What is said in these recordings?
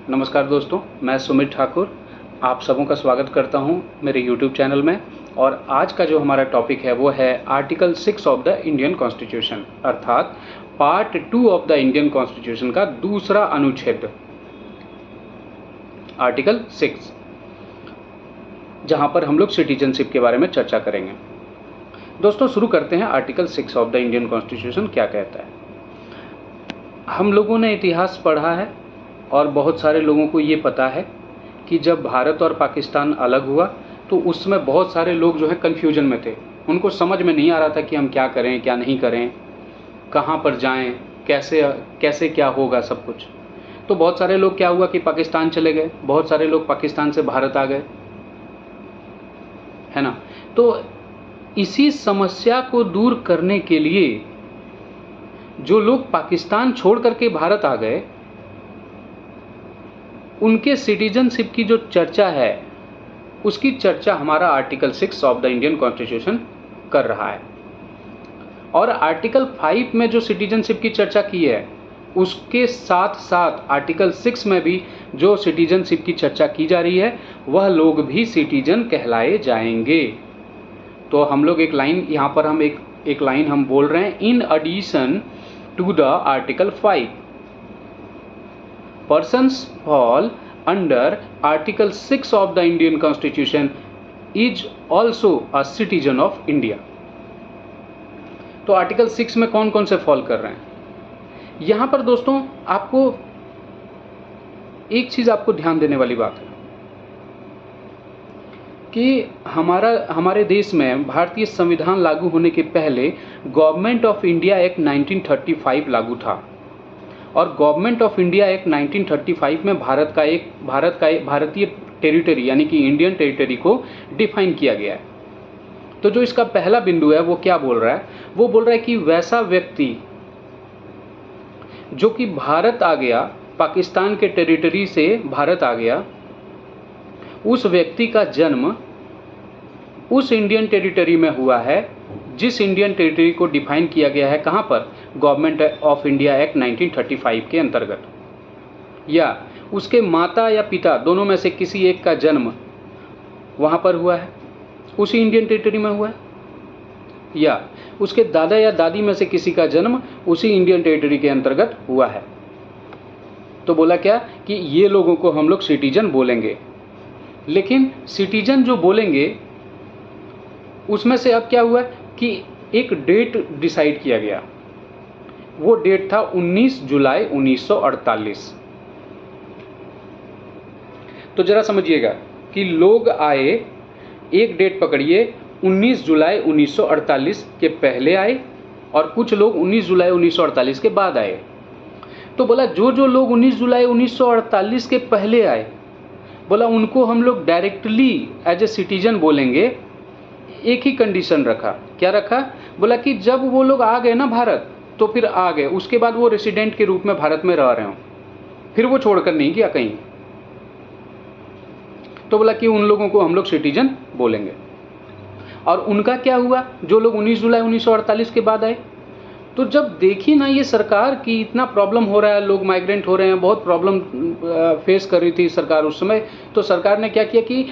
नमस्कार दोस्तों, मैं सुमित ठाकुर आप सबों का स्वागत करता हूं मेरे YouTube चैनल में। और आज का जो हमारा टॉपिक है वो है article 6 of the Indian constitution, अर्थात part 2 of the Indian constitution का दूसरा अनुच्छेद आर्टिकल 6, जहां पर हम लोग सिटीजनशिप के बारे में चर्चा करेंगे। दोस्तों, शुरू करते हैं। Article 6 of the Indian constitution क्या कहता है। हम लोगों ने इतिहास पढ़ा है और बहुत सारे लोगों को ये पता है कि जब भारत और पाकिस्तान अलग हुआ तो उसमें बहुत सारे लोग जो है कन्फ्यूजन में थे। उनको समझ में नहीं आ रहा था कि हम क्या करें क्या नहीं करें, कहाँ पर जाएं, कैसे कैसे क्या होगा सब कुछ। तो बहुत सारे लोग क्या हुआ कि पाकिस्तान चले गए, बहुत सारे लोग पाकिस्तान से भारत आ गए, है ना। तो इसी समस्या को दूर करने के लिए जो लोग पाकिस्तान छोड़ करके भारत आ गए उनके सिटीजनशिप की जो चर्चा है उसकी चर्चा हमारा article 6 of the Indian constitution कर रहा है। और आर्टिकल 5 में जो सिटीजनशिप की चर्चा की है उसके साथ साथ आर्टिकल 6 में भी जो सिटीजनशिप की चर्चा की जा रही है वह लोग भी सिटीजन कहलाए जाएंगे। तो हम लोग एक लाइन यहाँ पर हम एक लाइन हम बोल रहे हैं, in addition to the article 5 persons fall under article 6 of the Indian Constitution is also a citizen of India। तो आर्टिकल 6 में कौन कौन से फॉल कर रहे हैं। यहां पर दोस्तों आपको एक चीज आपको ध्यान देने वाली बात है कि हमारे देश में भारतीय संविधान लागू होने के पहले गवर्नमेंट ऑफ इंडिया एक्ट 1935 लागू था। और गवर्नमेंट ऑफ इंडिया एक्ट 1935 में भारतीय टेरिटरी यानी कि इंडियन टेरिटरी को डिफाइन किया गया है। तो जो इसका पहला बिंदु है वो क्या बोल रहा है, वो बोल रहा है कि वैसा व्यक्ति जो कि भारत आ गया, पाकिस्तान के टेरिटरी से भारत आ गया, उस व्यक्ति का जन्म उस इंडियन टेरिटरी में हुआ है जिस इंडियन टेरिटरी को डिफाइन किया गया है कहाँ पर, गवर्नमेंट ऑफ इंडिया एक्ट 1935 के अंतर्गत, या उसके माता या पिता दोनों में से किसी एक का जन्म वहाँ पर हुआ है, उसी इंडियन टेरिटरी में हुआ है, या उसके दादा या दादी में से किसी का जन्म उसी इंडियन टेरिटरी के अंतर्गत हुआ है। तो बोला क्या कि ये लोगों को हम लोग सिटीजन बोलेंगे। लेकिन सिटीजन जो बोलेंगे उसमें से अब क्या हुआ कि एक डेट डिसाइड किया गया। वो डेट था 19 जुलाई 1948। तो जरा समझिएगा कि लोग आए, एक डेट पकड़िए, 19 जुलाई 1948 के पहले आए और कुछ लोग 19 जुलाई 1948 के बाद आए। तो बोला जो लोग 19 जुलाई 1948 के पहले आए, बोला उनको हम लोग डायरेक्टली एज ए सिटीजन बोलेंगे। एक ही कंडीशन रखा, क्या रखा, बोला कि जब वो लोग आ गए ना भारत तो फिर आ गए, उसके बाद वो रेसिडेंट के रूप में भारत में रह रहे हो, फिर वो छोड़कर नहीं गया कहीं। तो बोला कि उन लोगों को हम लोग सिटीजन बोलेंगे। और उनका क्या हुआ, जो लोग 19 जुलाई 1948 के बाद आए। तो जब देखी ना ये सरकार की इतना प्रॉब्लम हो रहा है, लोग माइग्रेंट हो रहे हैं, बहुत प्रॉब्लम फेस कर रही थी सरकार उस समय, तो सरकार ने क्या किया कि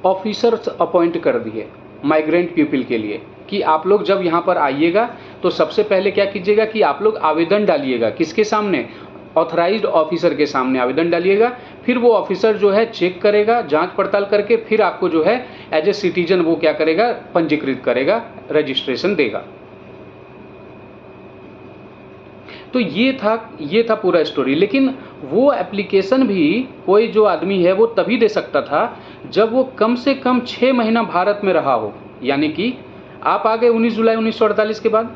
ऑफिसर्स अपॉइंट कर दिए माइग्रेंट पीपल के लिए कि आप लोग जब यहाँ पर आइएगा तो सबसे पहले क्या कीजिएगा कि आप लोग आवेदन डालिएगा। किसके सामने, ऑथराइज्ड ऑफिसर के सामने आवेदन डालिएगा। फिर वो ऑफिसर जो है चेक करेगा, जांच पड़ताल करके फिर आपको जो है एज ए सिटीजन वो क्या करेगा, पंजीकृत करेगा, रजिस्ट्रेशन देगा। तो ये था पूरा स्टोरी। लेकिन वो एप्लीकेशन भी कोई जो आदमी है वो तभी दे सकता था जब वो कम से कम 6 महीना भारत में रहा हो। यानी कि आप आ गए 19 जुलाई 1948 के बाद,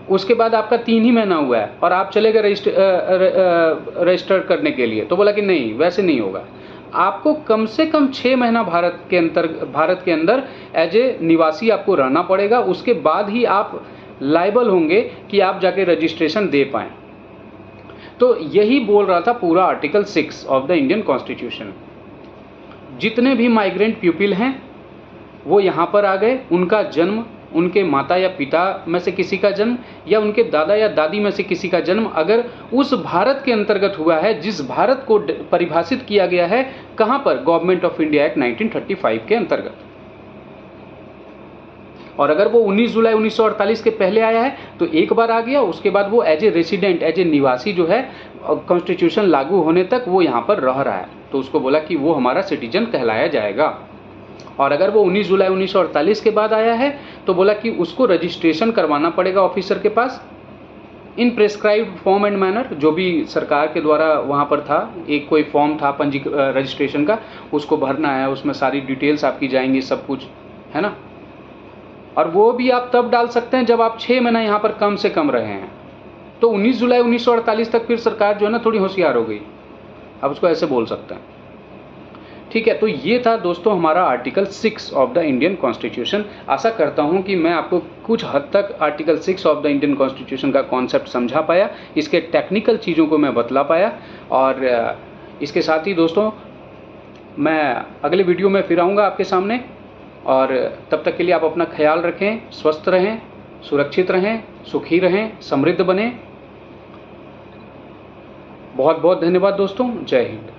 उसके बाद आपका 3 ही महीना हुआ है और आप चले गए रजिस्टर करने के लिए। तो बोला कि नहीं, वैसे नहीं होगा, आपको कम से कम 6 महीना भारत के अंदर एज ए निवासी आपको रहना पड़ेगा। उसके बाद ही आप लायबल होंगे कि आप जाके रजिस्ट्रेशन दे पाएँ। तो यही बोल रहा था पूरा article 6 of the Indian constitution. जितने भी माइग्रेंट पीपल हैं वो यहाँ पर आ गए, उनका जन्म उनके माता या पिता में से किसी का जन्म या उनके दादा या दादी में से किसी का जन्म अगर उस भारत के अंतर्गत हुआ है जिस भारत को परिभाषित किया गया है कहाँ पर, गवर्नमेंट ऑफ इंडिया एक्ट 1935 के अंतर्गत। और अगर वो 19 जुलाई 1948 के पहले आया है तो एक बार आ गया, उसके बाद वो as a resident, as a निवासी जो है कॉन्स्टिट्यूशन लागू होने तक वो यहाँ पर रह रहा है, तो उसको बोला कि वो हमारा सिटीजन कहलाया जाएगा। और अगर वो 19 जुलाई 1948 के बाद आया है तो बोला कि उसको रजिस्ट्रेशन करवाना पड़ेगा ऑफिसर के पास इन प्रेस्क्राइब्ड फॉर्म एंड मैनर, जो भी सरकार के द्वारा वहाँ पर था, एक कोई फॉर्म था रजिस्ट्रेशन का, उसको भरना है, उसमें सारी डिटेल्स आपकी जाएंगी, सब कुछ है ना। और वो भी आप तब डाल सकते हैं जब आप 6 महीना यहाँ पर कम से कम रहे हैं। तो 19 जुलाई 1948 तक फिर सरकार जो है ना थोड़ी होशियार हो गई, अब उसको ऐसे बोल सकते हैं। ठीक है, तो ये था दोस्तों हमारा article 6 of the Indian constitution. आशा करता हूँ कि मैं आपको कुछ हद तक article 6 of the Indian constitution का कॉन्सेप्ट समझा पाया, इसके टेक्निकल चीज़ों को मैं बतला पाया। और इसके साथ ही दोस्तों मैं अगले वीडियो में फिर आऊँगा आपके सामने, और तब तक के लिए आप अपना ख्याल रखें, स्वस्थ रहें, सुरक्षित रहें, सुखी रहें, समृद्ध बनें। बहुत बहुत धन्यवाद दोस्तों। जय हिंद।